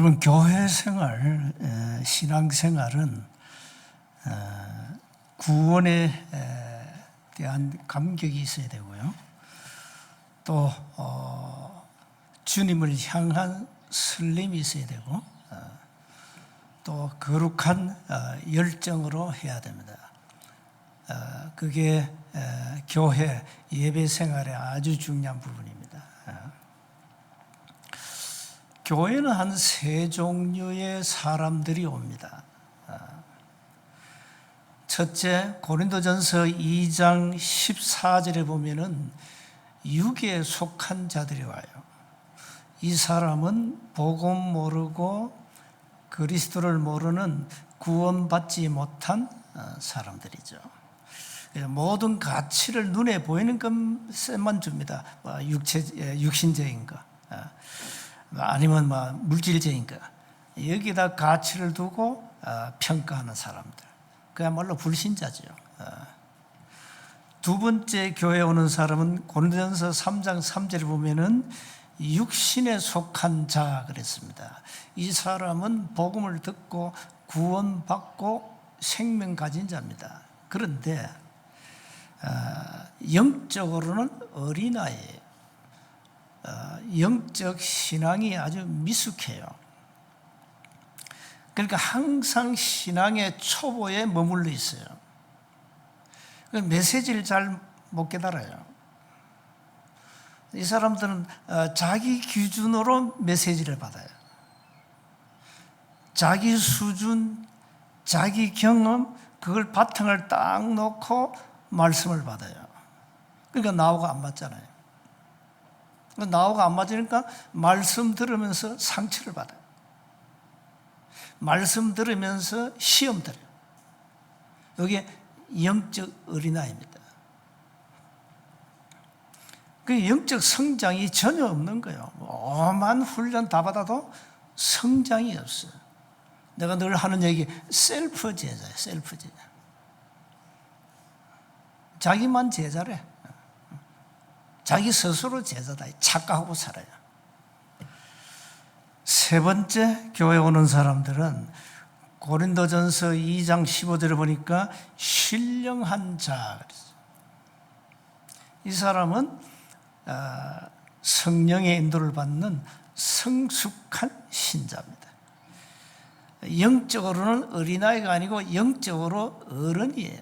여러분, 교회 생활, 신앙 생활은 구원에 대한 감격이 있어야 되고요. 또 주님을 향한 설렘이 있어야 되고, 또 거룩한 열정으로 해야 됩니다. 그게 교회 예배 생활의 아주 중요한 부분입니다. 교회는 한 세 종류의 사람들이 옵니다. 첫째, 고린도전서 2장 14절에 보면은 육에 속한 자들이 와요. 이 사람은 복음 모르고 그리스도를 모르는 구원받지 못한 사람들이죠. 모든 가치를 눈에 보이는 것만 줍니다. 육신적인 거, 아니면 물질적인 거, 여기다 가치를 두고 평가하는 사람들, 그야말로 불신자죠. 두 번째, 교회에 오는 사람은 고린도전서 3장 3절에 보면은 육신에 속한 자 그랬습니다. 이 사람은 복음을 듣고 구원받고 생명 가진 자입니다. 그런데 영적으로는 어린아이예요. 영적 신앙이 아주 미숙해요. 그러니까 항상 신앙의 초보에 머물러 있어요. 메시지를 잘 못 깨달아요. 이 사람들은 자기 기준으로 메시지를 받아요. 자기 수준, 자기 경험, 그걸 바탕을 딱 놓고 말씀을 받아요. 그러니까 나하고 안 맞잖아요. 나하고 안 맞으니까 말씀 들으면서 상처를 받아요. 말씀 들으면서 시험 들어요. 이게 영적 어린아이입니다. 그 영적 성장이 전혀 없는 거예요. 오만 훈련 다 받아도 성장이 없어요. 내가 늘 하는 얘기, 셀프 제자예요. 셀프 제자. 자기만 제자래. 자기 스스로 제자다. 착각하고 살아요. 세 번째, 교회 오는 사람들은 고린도전서 2장 15절을 보니까 신령한 자. 이 사람은 성령의 인도를 받는 성숙한 신자입니다. 영적으로는 어린아이가 아니고 영적으로 어른이에요.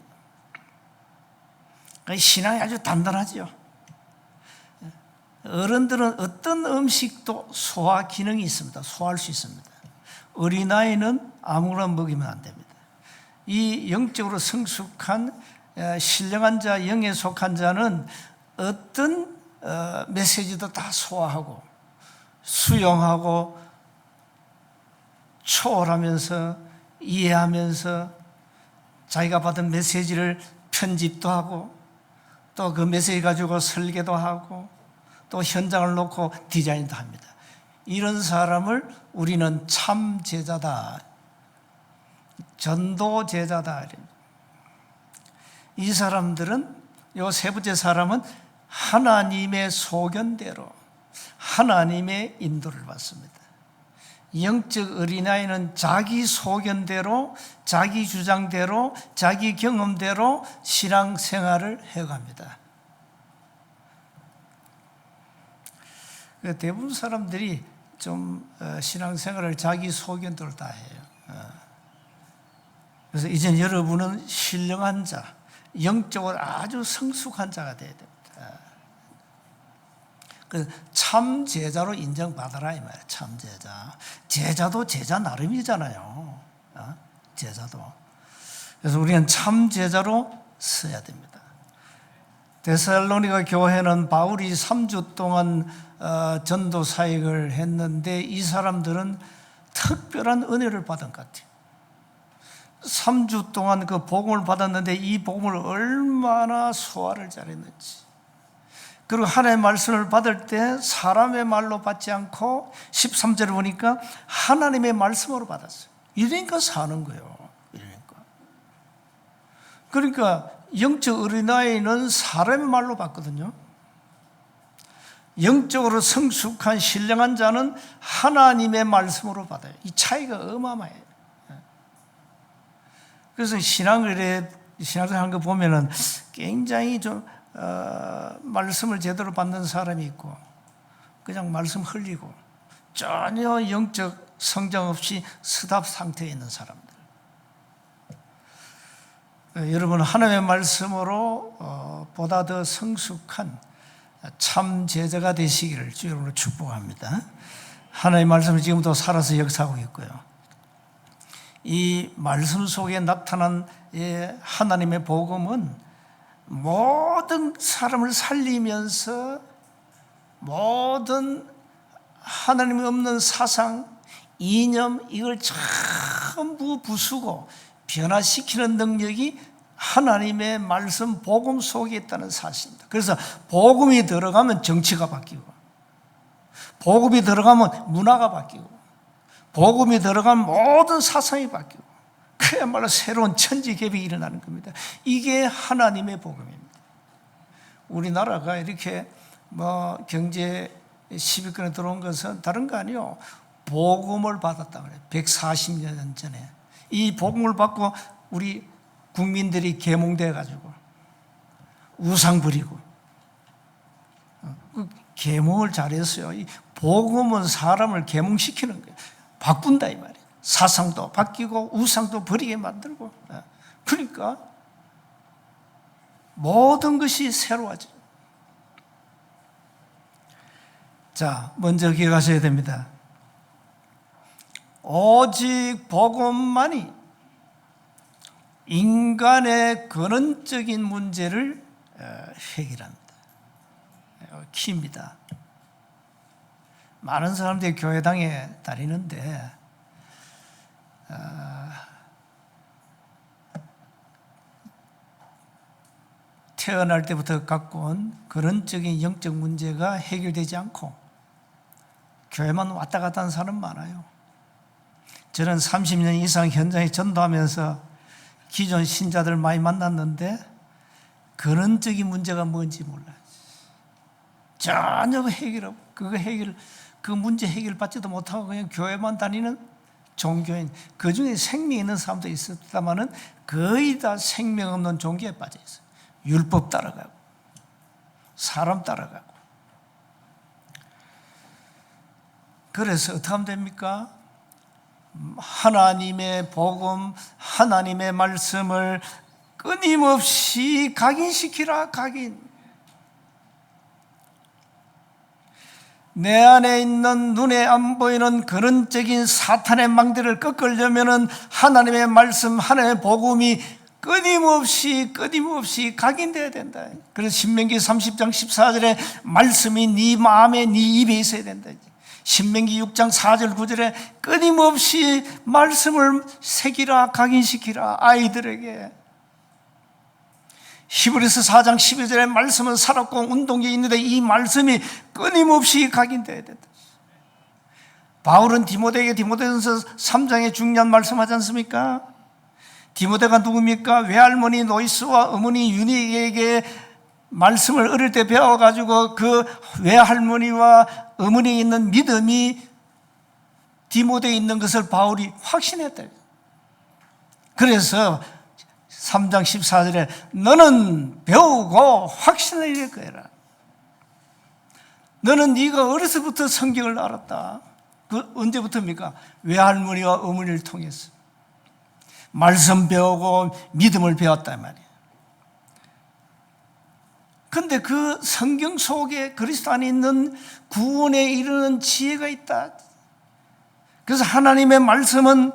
신앙이 아주 단단하죠. 어른들은 어떤 음식도 소화 기능이 있습니다. 소화할 수 있습니다. 어린아이는 아무거나 먹이면 안 됩니다. 이 영적으로 성숙한 신령한 자, 영에 속한 자는 어떤 메시지도 다 소화하고 수용하고 초월하면서 이해하면서 자기가 받은 메시지를 편집도 하고 또 그 메시지 가지고 설계도 하고 또 현장을 놓고 디자인도 합니다. 이런 사람을 우리는 참 제자다, 전도 제자다. 이 사람들은, 요 세 번째 사람은 하나님의 소견대로 하나님의 인도를 받습니다. 영적 어린아이는 자기 소견대로, 자기 주장대로, 자기 경험대로 신앙생활을 해갑니다. 대부분 사람들이 좀 신앙생활을 자기 소견대로 다 해요. 그래서 이제 여러분은 신령한 자, 영적으로 아주 성숙한 자가 되어야 됩니다. 참 제자로 인정받아라 이 말이에요. 참 제자. 제자도 제자 나름이잖아요. 제자도. 그래서 우리는 참 제자로 서야 됩니다. 데살로니가 교회는 바울이 3주 동안 전도 사역을 했는데 이 사람들은 특별한 은혜를 받은 것 같아요. 3주 동안 그 복음을 받았는데 이 복음을 얼마나 소화를 잘했는지. 그리고 하나님의 말씀을 받을 때 사람의 말로 받지 않고 13절을 보니까 하나님의 말씀으로 받았어요. 이러니까 사는 거예요. 그러니까 영적 어린아이는 사람의 말로 받거든요. 영적으로 성숙한 신령한 자는 하나님의 말씀으로 받아요. 이 차이가 어마어마해요. 그래서 신앙생활 하는 거 보면은 굉장히 좀 말씀을 제대로 받는 사람이 있고, 그냥 말씀 흘리고 전혀 영적 성장 없이 스탑 상태에 있는 사람들. 여러분, 하나님의 말씀으로 보다 더 성숙한 참 제자가 되시기를 주님으로 축복합니다. 하나님의 말씀이 지금도 살아서 역사하고 있고요. 이 말씀 속에 나타난 하나님의 복음은 모든 사람을 살리면서 모든 하나님이 없는 사상, 이념, 이걸 전부 부수고 변화시키는 능력이 하나님의 말씀, 복음 속에 있다는 사실입니다. 그래서 복음이 들어가면 정치가 바뀌고, 복음이 들어가면 문화가 바뀌고, 복음이 들어가면 모든 사상이 바뀌고, 그야말로 새로운 천지개벽이 일어나는 겁니다. 이게 하나님의 복음입니다. 우리나라가 이렇게 경제 10위권에 들어온 것은 다른 거 아니에요. 복음을 받았다 그래요. 140년 전에. 이 복음을 받고 우리 국민들이 계몽돼 가지고 우상 부리고 계몽을 잘했어요. 이 복음은 사람을 계몽시키는 거예요. 바꾼다 이 말이에요. 사상도 바뀌고 우상도 버리게 만들고. 그러니까 모든 것이 새로워져. 자, 먼저 기억하셔야 됩니다. 오직 복음만이 인간의 근원적인 문제를 해결합니다. 키입니다. 많은 사람들이 교회당에 다니는데 태어날 때부터 갖고 온 근원적인 영적 문제가 해결되지 않고 교회만 왔다 갔다 하는 사람 많아요. 저는 30년 이상 현장에 전도하면서 기존 신자들 많이 만났는데 근원적인 문제가 뭔지 몰라요. 전혀 해결하고 그 문제 해결받지도 못하고 그냥 교회만 다니는 종교인, 그 중에 생명 있는 사람도 있었다마는 거의 다 생명 없는 종교에 빠져 있어요. 율법 따라가고 사람 따라가고. 그래서 어떻게 하면 됩니까? 하나님의 복음, 하나님의 말씀을 끊임없이 각인시키라. 각인. 내 안에 있는 눈에 안 보이는 근원적인 사탄의 망대를 꺾으려면 하나님의 말씀, 하나님의 복음이 끊임없이 각인되어야 된다. 그래서 신명기 30장 14절에 말씀이 네 마음에 네 입에 있어야 된다. 신명기 6장 4절 9절에 끊임없이 말씀을 새기라, 각인시키라 아이들에게. 히브리서 4장 12절에 말씀은 살았고 운동이 있는데 이 말씀이 끊임없이 각인되어야 된다. 바울은 디모데에게 디모데전서 3장에 중요한 말씀하지 않습니까? 디모데가 누굽니까? 외할머니 노이스와 어머니 유니에게 말씀을 어릴 때 배워가지고 그 외할머니와 어머니에 있는 믿음이 디모데에 있는 것을 바울이 확신했다. 그래서 3장 14절에 너는 배우고 확신을 이룰 거라. 너는 네가 어려서부터 성경을 알았다. 그 언제부터입니까? 외할머니와 어머니를 통해서 말씀 배우고 믿음을 배웠단 말이에요. 그런데 그 성경 속에 그리스도 안에 있는 구원에 이르는 지혜가 있다. 그래서 하나님의 말씀은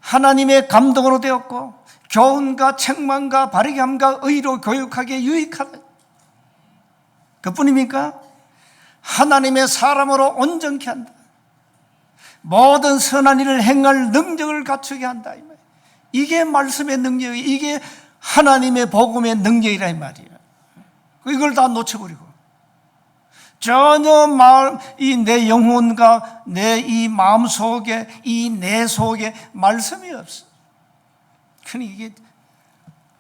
하나님의 감동으로 되었고 교훈과 책망과 바르게 함과 의로 교육하기에 유익하다. 그뿐입니까? 하나님의 사람으로 온전케 한다. 모든 선한 일을 행할 능력을 갖추게 한다. 이게 말씀의 능력이, 이게 하나님의 복음의 능력이라 이 말이에요. 이걸 다 놓쳐버리고 전혀 내 영혼과 내 이 마음 속에, 이 내 속에 말씀이 없어. 그러니 이게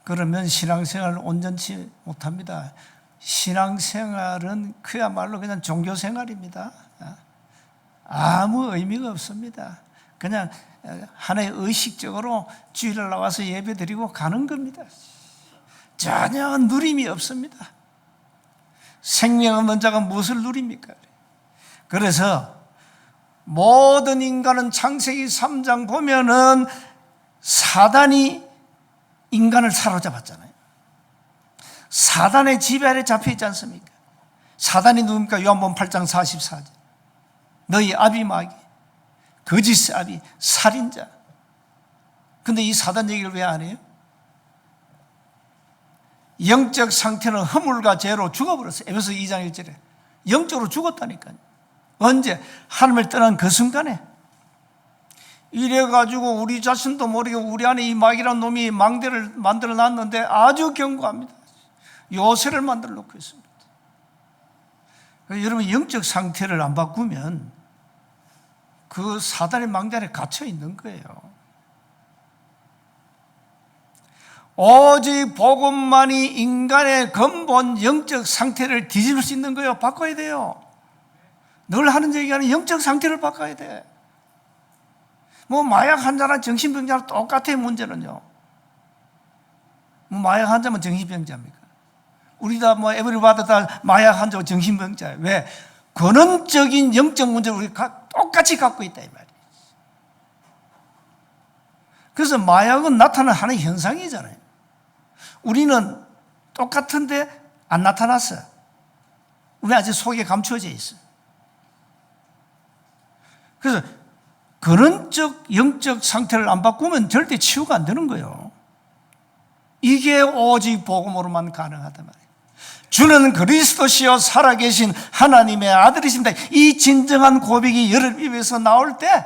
그러면 신앙생활을 온전치 못합니다. 신앙생활은 그야말로 그냥 종교생활입니다. 아무 의미가 없습니다. 그냥 하나의 의식적으로 주일날 나와서 예배드리고 가는 겁니다. 전혀 누림이 없습니다. 생명 없는 자가 무엇을 누립니까? 그래서 모든 인간은 창세기 3장 보면은 사단이 인간을 사로잡았잖아요. 사단의 지배 아래 잡혀 있지 않습니까? 사단이 누굽니까? 요한복음 8장 44절. 너희 아비 마귀, 거짓 아비, 살인자. 근데 이 사단 얘기를 왜 안 해요? 영적 상태는 허물과 죄로 죽어버렸어요. 에베소 2장 1절에. 영적으로 죽었다니까요. 언제? 하나님을 떠난 그 순간에. 이래가지고 우리 자신도 모르게 우리 안에 이 마귀라는 놈이 망대를 만들어 놨는데 아주 견고합니다. 요새를 만들어 놓고 있습니다. 여러분, 영적 상태를 안 바꾸면 그 사단의 망대 안에 갇혀 있는 거예요. 오직 복음만이 인간의 근본 영적 상태를 뒤집을 수 있는 거예요. 바꿔야 돼요. 늘 하는 얘기하는 영적 상태를 바꿔야 돼. 뭐 마약 환자랑 정신병자랑 똑같아요. 문제는요. 뭐 마약 환자면 정신병자입니까? 우리 다 뭐 에브리바디 다 마약 환자고 정신병자예요. 왜? 근원적인 영적 문제를 우리가 똑같이 갖고 있다 이 말이에요. 그래서 마약은 나타나는 하나의 현상이잖아요. 우리는 똑같은데 안 나타났어요. 우리 아직 속에 감추어져 있어요. 그래서 근원적 영적 상태를 안 바꾸면 절대 치유가 안 되는 거예요. 이게 오직 복음으로만 가능하단 말이에요. 주는 그리스도시요 살아계신 하나님의 아들이십니다. 이 진정한 고백이 여러분 입에서 나올 때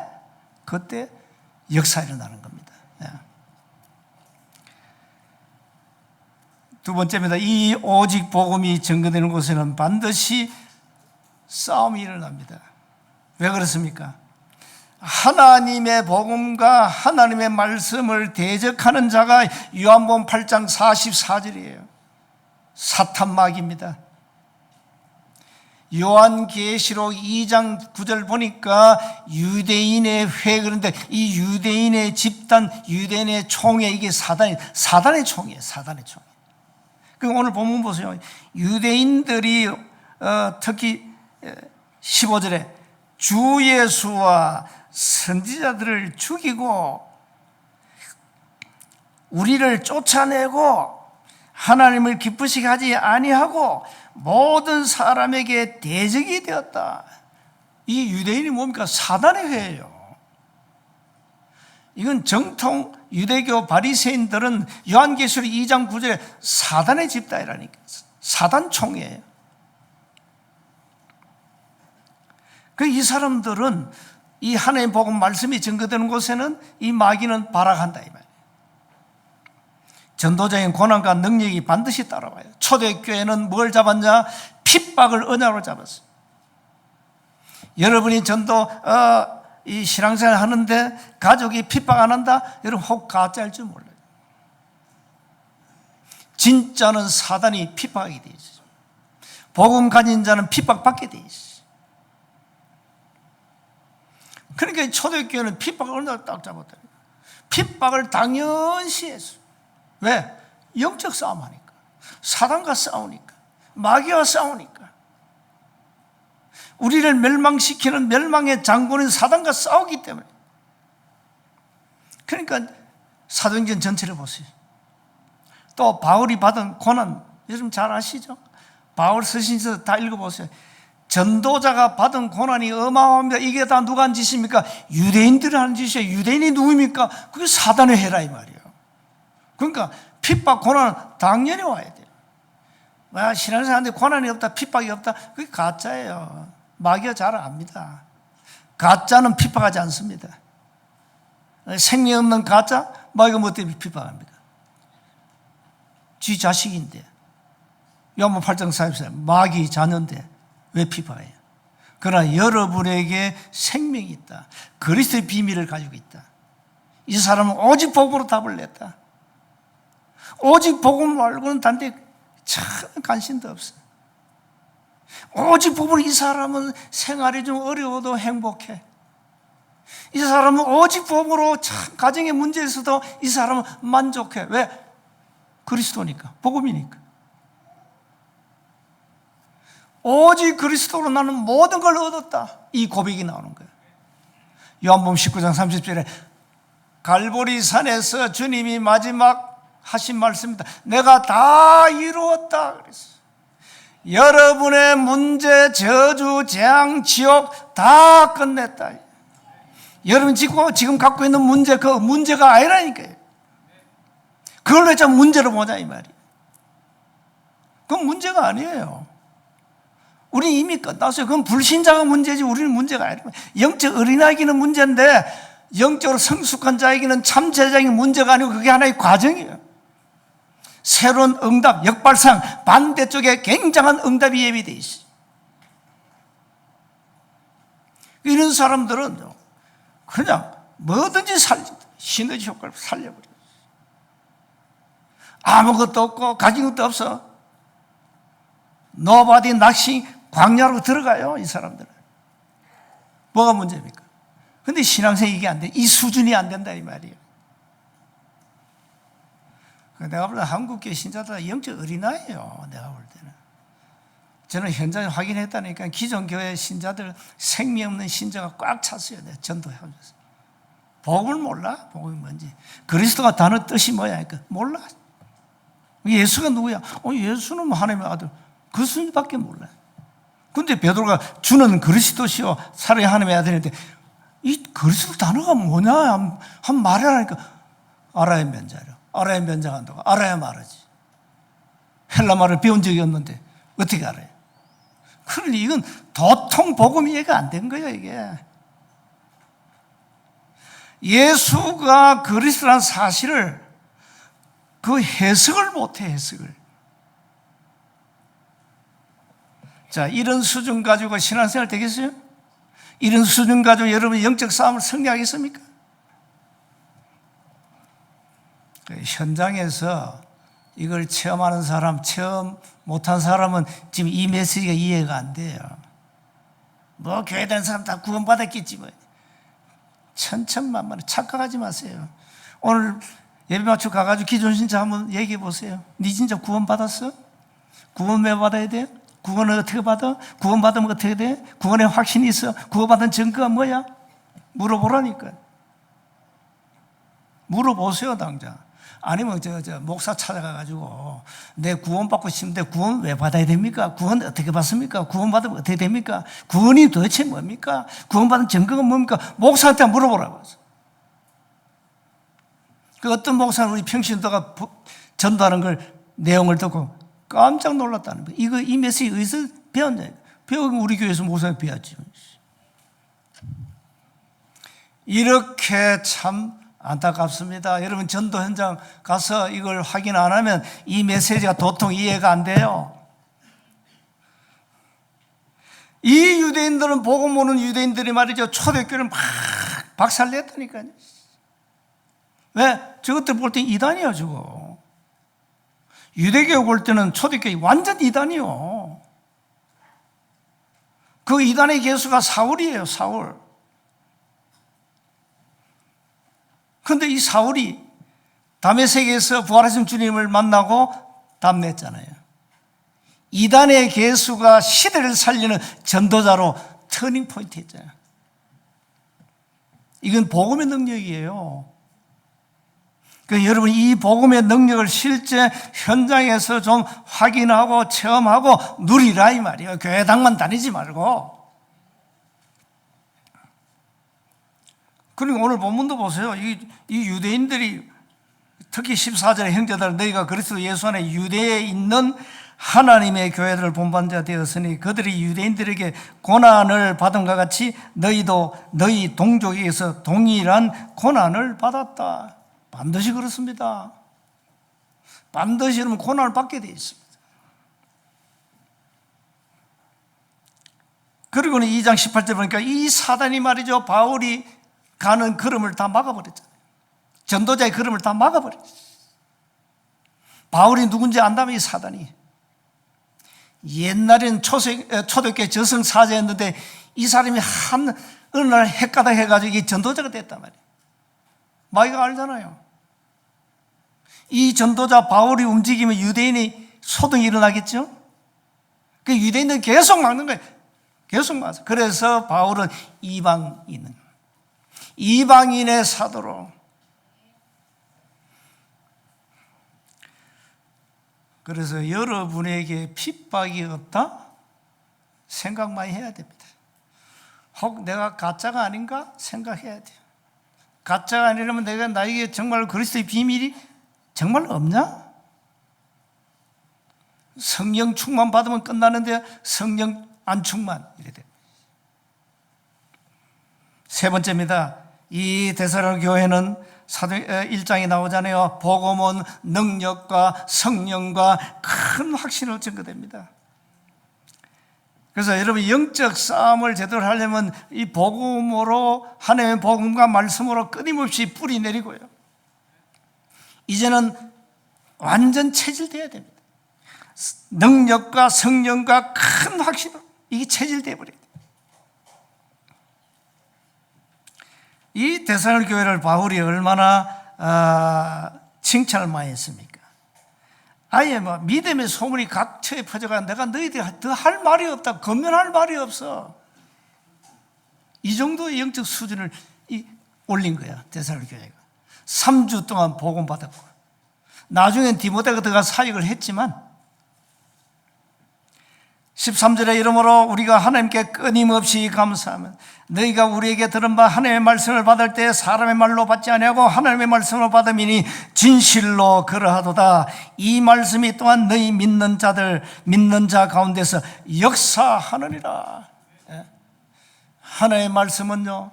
그때 역사가 일어나는 겁니다. 두 번째입니다. 이 오직 복음이 증거되는 곳에는 반드시 싸움이 일어납니다. 왜 그렇습니까? 하나님의 복음과 하나님의 말씀을 대적하는 자가 요한복음 8장 44절이에요. 사탄마귀입니다. 요한계시록 2장 9절 보니까 유대인의 회, 그런데 이 유대인의 집단, 유대인의 총회, 이게 사단의 총이에요. 사단의 총. 그럼 오늘 본문 보세요. 유대인들이 특히 15절에 주 예수와 선지자들을 죽이고 우리를 쫓아내고 하나님을 기쁘시게 하지 아니하고 모든 사람에게 대적이 되었다. 이 유대인이 뭡니까? 사단의 회예요. 이건 정통 유대교 바리새인들은 요한계시록 2장 9절에 사단의 집단이라니까. 사단 총회예요. 이 사람들은 이 하나님의 복음 말씀이 증거되는 곳에는 이 마귀는 발악한다 이 말이에요. 전도자인 고난과 능력이 반드시 따라와요. 초대교회는 뭘 잡았냐? 핍박을 언약으로 잡았어요. 여러분이 전도 이 신앙생활 하는데 가족이 핍박 안 한다? 여러분 혹 가짜일 줄 몰라요. 진짜는 사단이 핍박하게 돼 있어요. 복음 가진 자는 핍박받게 돼 있어요. 그러니까 초대교회는 핍박을 언약으로 딱 잡았다. 핍박을 당연시 했어요. 왜? 영적 싸움하니까. 사단과 싸우니까. 마귀와 싸우니까. 우리를 멸망시키는 멸망의 장군인 사단과 싸우기 때문에. 그러니까 사도행전 전체를 보세요. 또 바울이 받은 고난, 여러분 잘 아시죠? 바울 서신서 다 읽어보세요. 전도자가 받은 고난이 어마어마합니다. 이게 다 누가 한 짓입니까? 유대인들이 하는 짓이에요. 유대인이 누구입니까? 그게 사단의 해라 이 말이에요. 그러니까 핍박, 고난은 당연히 와야 돼요. 신앙생활하는데 고난이 없다, 핍박이 없다, 그게 가짜예요. 마귀가 잘 압니다. 가짜는 핍박하지 않습니다. 생명 없는 가짜, 마귀가 뭐 때문에 핍박합니까? 지 자식인데. 요한복음 8장 44절, 마귀 자녀인데 왜 핍박해요? 그러나 여러분에게 생명이 있다. 그리스도의 비밀을 가지고 있다. 이 사람은 오직 복음으로 답을 냈다. 오직 복음 말고는 단데 참 관심도 없어요. 오직 복음으로 이 사람은 생활이 좀 어려워도 행복해. 이 사람은 오직 복음으로 참 가정의 문제에서도 이 사람은 만족해. 왜? 그리스도니까, 복음이니까. 오직 그리스도로 나는 모든 걸 얻었다. 이 고백이 나오는 거예요. 요한복음 19장 30절에 갈보리 산에서 주님이 마지막 하신 말씀입니다. 내가 다 이루었다 그랬어요. 여러분의 문제, 저주, 재앙, 지옥 다 끝냈다. 여러분 지금 갖고 있는 문제, 그 문제가 아니라니까요. 그걸 왜 참 문제로 보냐 이 말이에요. 그건 문제가 아니에요. 우리는 이미 끝났어요. 그건 불신자가 문제지 우리는 문제가 아니에요. 영적 어린아이에게는 문제인데 영적으로 성숙한 자에게는 참 제자에게 문제가 아니고 그게 하나의 과정이에요. 새로운 응답, 역발상, 반대쪽에 굉장한 응답이 예비되어 있어요. 이런 사람들은 그냥 뭐든지 시너지 효과를 살려버려요. 아무것도 없고 가진 것도 없어. 노바디 낚시 광야로 들어가요, 이 사람들은. 뭐가 문제입니까? 근데 신앙생활 이게 안 돼. 이 수준이 안 된다 이 말이에요. 내가 볼 때 한국교 신자들 영적 어린아이예요. 내가 볼 때는. 저는 현장에 확인했다니까 기존 교회 신자들 생명 없는 신자가 꽉 찼어요. 내가 전도하면서. 복음을 몰라? 복음이 뭔지. 그리스도가 단어 뜻이 뭐야? 그러니까 몰라. 예수가 누구야? 예수는 하나님의 아들. 그 순밖에 몰라요. 근데 베드로가 주는 그리스도시요 살아야 하나님의 아들인데 이 그리스도 단어가 뭐냐? 한 말하라니까 알아야 면자려. 알아야 면장한다고. 알아야 말하지. 헬라 말을 배운 적이 없는데 어떻게 알아요? 그러니 이건 도통 복음 이해가 안 된 거예요, 이게. 예수가 그리스도라는 사실을 그 해석을 못해, 해석을. 자, 이런 수준 가지고 신앙생활 되겠어요? 이런 수준 가지고 여러분 영적 싸움을 승리하겠습니까? 현장에서 이걸 체험하는 사람, 체험 못한 사람은 지금 이 메시지가 이해가 안 돼요. 뭐 교회 다니는 사람 다 구원받았겠지 뭐. 천천만만해. 착각하지 마세요. 오늘 예배 맞추고 가가지고 기존 신자 한번 얘기해 보세요. 네 진짜 구원받았어? 구원 왜 받아야 돼? 구원을 어떻게 받아? 구원 받으면 어떻게 돼? 구원에 확신이 있어? 구원받은 증거가 뭐야? 물어보라니까. 물어보세요 당장. 아니면 목사 찾아가가지고 내 구원받고 싶은데 구원 왜 받아야 됩니까? 구원 어떻게 받습니까? 구원 받으면 어떻게 됩니까? 구원이 도대체 뭡니까? 구원받은 증거가 뭡니까? 목사한테 물어보라고 해서. 그 어떤 목사는 우리 평신도가 전도하는 걸 내용을 듣고 깜짝 놀랐다는 거예요. 이 메시지 어디서 배웠냐? 배우면 우리 교회에서 목사가 배웠지. 이렇게 참 안타깝습니다. 여러분 전도 현장 가서 이걸 확인 안 하면 이 메시지가 도통 이해가 안 돼요. 이 유대인들은 복음 모르는 유대인들이 말이죠. 초대교회를 막 박살냈다니까요. 왜? 저것들 볼 때 이단이야 저거. 유대교회 볼 때는 초대교회 완전 이단이요. 그 이단의 개수가 사울이에요. 사울. 그런데 이 사울이 다메섹에서 부활하신 주님을 만나고 답냈잖아요. 이단의 개수가 시대를 살리는 전도자로 터닝 포인트 했잖아요. 이건 복음의 능력이에요. 그러니까 여러분 이 복음의 능력을 실제 현장에서 좀 확인하고 체험하고 누리라 이 말이에요. 교회당만 다니지 말고. 그리고 오늘 본문도 보세요. 이 유대인들이 특히 14절에 형제들 너희가 그리스도 예수 안에 유대에 있는 하나님의 교회들을 본받자 되었으니 그들이 유대인들에게 고난을 받은 것 같이 너희도 너희 동족에게서 동일한 고난을 받았다. 반드시 그렇습니다. 반드시 그러면 고난을 받게 되어 있습니다. 그리고는 2장 18절 보니까 이 사단이 말이죠. 바울이 가는 걸음을 다 막아버렸잖아요. 전도자의 걸음을 다 막아버렸어요. 바울이 누군지 안다면 이 사단이 옛날에는 초대교회 저승사자였는데 이 사람이 어느 날 헷가다 해가지고 이게 전도자가 됐단 말이에요. 마귀가 알잖아요. 이 전도자 바울이 움직이면 유대인이 소동이 일어나겠죠? 그 유대인들은 계속 막는 거예요. 계속 막아서. 그래서 바울은 이방인의 사도로. 그래서 여러분에게 핍박이 없다? 생각 많이 해야 됩니다. 혹 내가 가짜가 아닌가 생각해야 돼요. 가짜가 아니라면 나에게 정말 그리스도의 비밀이 정말 없냐? 성령 충만 받으면 끝나는데 성령 안 충만 이래 돼요. 세 번째입니다. 이 데살로니가 교회는 사도행 1장에 나오잖아요. 복음은 능력과 성령과 큰 확신을 증거됩니다. 그래서 여러분 영적 싸움을 제대로 하려면 이 복음으로, 하나님의 복음과 말씀으로 끊임없이 뿌리 내리고요. 이제는 완전 체질되어야 됩니다. 능력과 성령과 큰 확신으로 이게 체질되어 버려요. 이 데살로니가 교회를 바울이 얼마나 칭찬을 많이 했습니까? 아예 믿음의 소문이 각처에 퍼져가 내가 너희들 더 할 말이 없다, 건면할 말이 없어. 이 정도의 영적 수준을 올린 거야, 데살로니가 교회가. 3주 동안 복음 받았고, 나중엔 디모데가 들어가서 사역을 했지만 13절에 이러므로 우리가 하나님께 끊임없이 감사하면 너희가 우리에게 들은 바 하나님의 말씀을 받을 때 사람의 말로 받지 아니하고 하나님의 말씀으로 받음이니 진실로 그러하도다. 이 말씀이 또한 너희 믿는 자 가운데서 역사하느니라. 하나님의 말씀은요,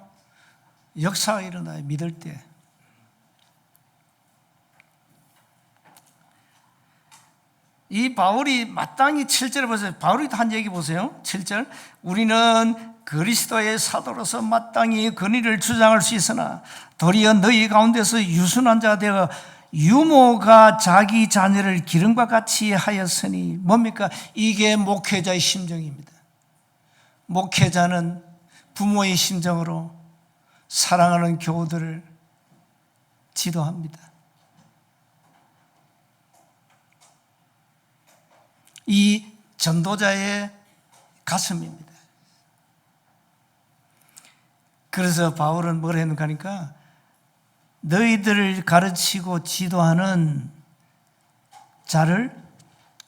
역사가 일어나요. 믿을 때. 이 바울이 마땅히 7절에 보세요. 바울이 한 얘기 보세요. 7절. 우리는 그리스도의 사도로서 마땅히 권위를 주장할 수 있으나 도리어 너희 가운데서 유순한 자 되어 유모가 자기 자녀를 기름과 같이 하였으니, 뭡니까? 이게 목회자의 심정입니다. 목회자는 부모의 심정으로 사랑하는 교우들을 지도합니다. 이 전도자의 가슴입니다. 그래서 바울은 뭘 했는가 하니까 너희들을 가르치고 지도하는 자를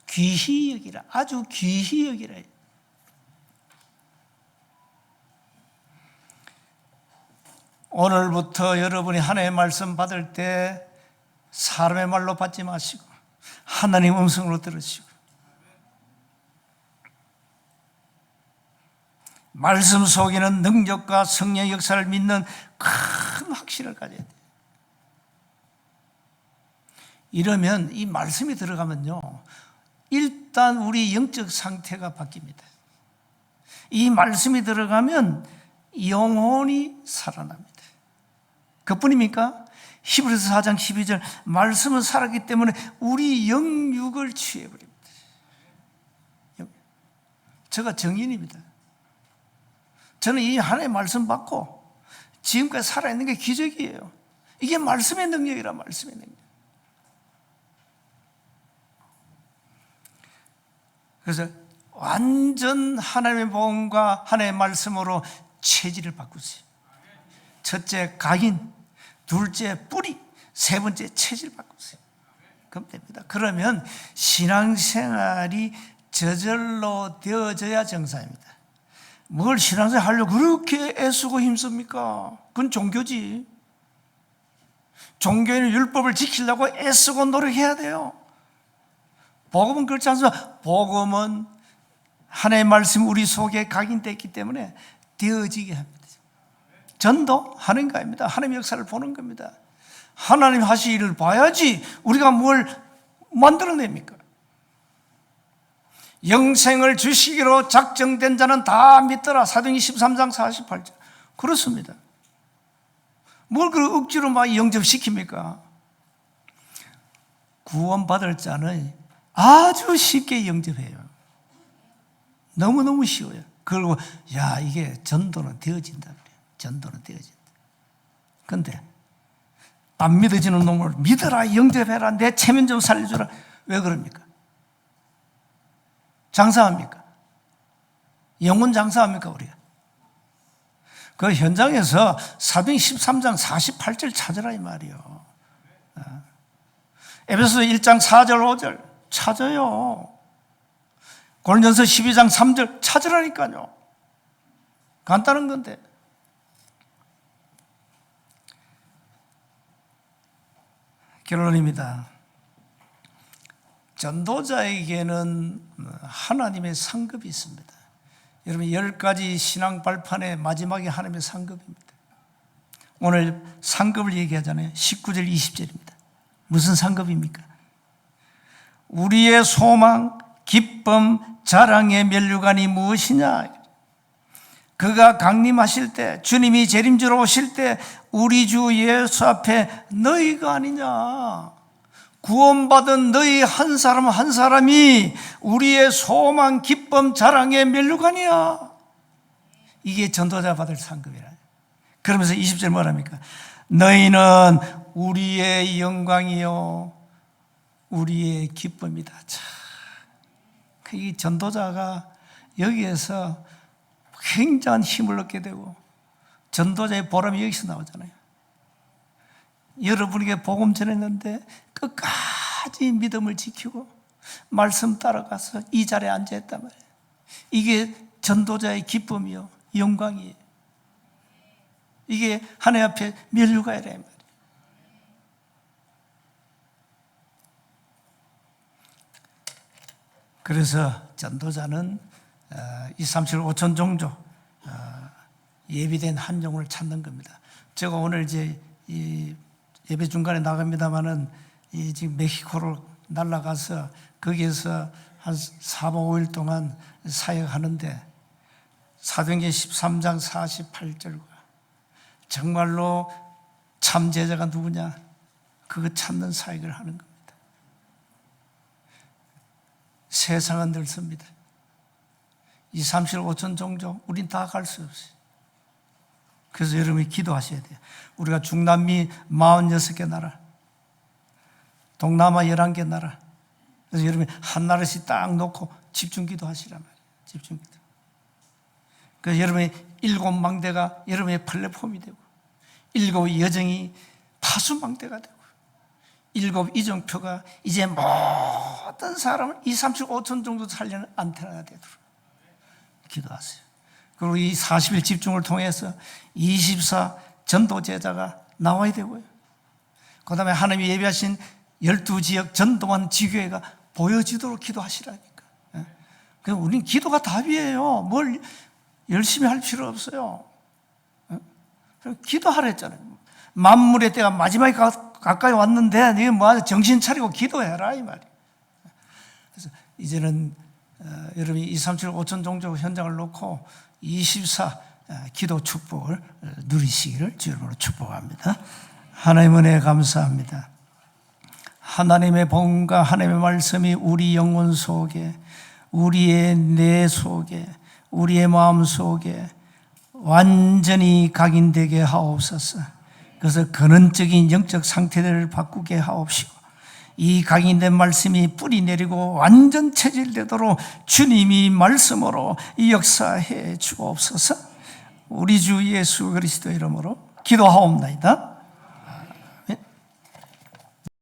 귀히 여기라. 아주 귀히 여기라. 오늘부터 여러분이 하나님의 말씀 받을 때 사람의 말로 받지 마시고 하나님 음성으로 들으시고 말씀 속에는 능력과 성령의 역사를 믿는 큰 확신을 가져야 돼요. 이러면 이 말씀이 들어가면요, 일단 우리 영적 상태가 바뀝니다. 이 말씀이 들어가면 영혼이 살아납니다. 그뿐입니까? 히브리서 4장 12절 말씀은 살았기 때문에 우리 영육을 취해버립니다. 제가 정인입니다. 저는 이 하나님의 말씀 받고 지금까지 살아있는 게 기적이에요. 이게 말씀의 능력이라. 말씀의 능력. 그래서 완전 하나님의 복음과 하나님의 말씀으로 체질을 바꾸세요. 첫째 각인, 둘째 뿌리, 세 번째 체질 바꾸세요. 그럼 됩니다. 그러면 신앙생활이 저절로 되어져야 정상입니다. 뭘 신앙생활 하려고 그렇게 애쓰고 힘씁니까? 그건 종교지. 종교인은 율법을 지키려고 애쓰고 노력해야 돼요. 복음은 그렇지 않습니다. 복음은 하나님의 말씀이 우리 속에 각인되어 있기 때문에 되어지게 합니다. 전도 하는 거입니다. 하나님의 역사를 보는 겁니다. 하나님 하시 일을 봐야지 우리가 뭘 만들어냅니까? 영생을 주시기로 작정된 자는 다 믿더라. 사도행전 13장 48절. 그렇습니다. 뭘 그 억지로 막 영접시킵니까? 구원받을 자는 아주 쉽게 영접해요. 너무너무 쉬워요. 그리고 야, 이게 전도는 되어진다 그래요. 전도는 되어진다. 근데 안 믿어지는 놈을 믿어라, 영접해라, 내 체면 좀 살려주라. 왜 그럽니까? 장사합니까? 영혼 장사합니까 우리가? 그 현장에서 사도행 13장 48절 찾으라 이 말이요. 에베소서 1장 4절 5절 찾아요. 고린도전서 12장 3절 찾으라니까요. 간단한 건데. 결론입니다. 전도자에게는 하나님의 상급이 있습니다. 여러분 10가지 신앙 발판의 마지막에 하나님의 상급입니다. 오늘 상급을 얘기하잖아요. 19절 20절입니다. 무슨 상급입니까? 우리의 소망, 기쁨, 자랑의 면류관이 무엇이냐? 그가 강림하실 때, 주님이 재림주로 오실 때 우리 주 예수 앞에 너희가 아니냐? 구원받은 너희 한 사람 한 사람이 우리의 소망, 기쁨, 자랑의 면류관이야. 이게 전도자 받을 상급이라. 그러면서 20절 뭐랍니까? 너희는 우리의 영광이요 우리의 기쁨이다. 참, 이 전도자가 여기에서 굉장한 힘을 얻게 되고 전도자의 보람이 여기서 나오잖아요. 여러분에게 복음 전했는데 끝까지 믿음을 지키고 말씀 따라가서 이 자리에 앉아있단 말이에요. 이게 전도자의 기쁨이요 영광이에요. 이게 하나님 앞에 면류관이라 말이에요. 그래서 전도자는 2, 3, 7, 5천 종족 예비된 한 영혼을 찾는 겁니다. 제가 오늘 이제 이 예배 중간에 나갑니다마는 지금 멕시코로 날아가서 거기에서 한 4박 5일 동안 사역하는데 사도행전 13장 48절과 정말로 참 제자가 누구냐? 그거 찾는 사역을 하는 겁니다. 세상은 넓습니다. 2, 3, 7, 5천 종족 우린 다 갈 수 없어요. 그래서 여러분이 기도하셔야 돼요. 우리가 중남미 46개 나라, 동남아 11개 나라, 그래서 여러분이 한 나라씩 딱 놓고 집중 기도하시란 말이에요. 집중 기도. 그래서 여러분의 7망대가 여러분의 플랫폼이 되고 7 여정이 파수망대가 되고 7 이정표가 이제 모든 사람을 2, 3, 7, 5천 정도 살리는 안테나가 되도록 기도하세요. 그리고 이 40일 집중을 통해서 24 전도 제자가 나와야 되고요. 그 다음에 하나님이 예비하신 12지역 전도한 지교회가 보여지도록 기도하시라니까. 그럼 우린 기도가 답이에요. 뭘 열심히 할 필요 없어요. 기도하라 했잖아요. 만물의 때가 마지막에 가까이 왔는데 너희 뭐 정신 차리고 기도해라 이 말이에요. 그래서 이제는 여러분이 2, 3, 7, 5천 종족 현장을 놓고 24 기도 축복을 누리시기를 주님으로 축복합니다. 하나님 은혜 감사합니다. 하나님의 복음과 하나님의 말씀이 우리 영혼 속에, 우리의 뇌 속에, 우리의 마음 속에 완전히 각인되게 하옵소서. 그래서 근원적인 영적 상태들을 바꾸게 하옵시고 이 각인된 말씀이 뿌리 내리고 완전 체질되도록 주님이 말씀으로 역사해 주옵소서. 우리 주 예수 그리스도 이름으로 기도하옵나이다.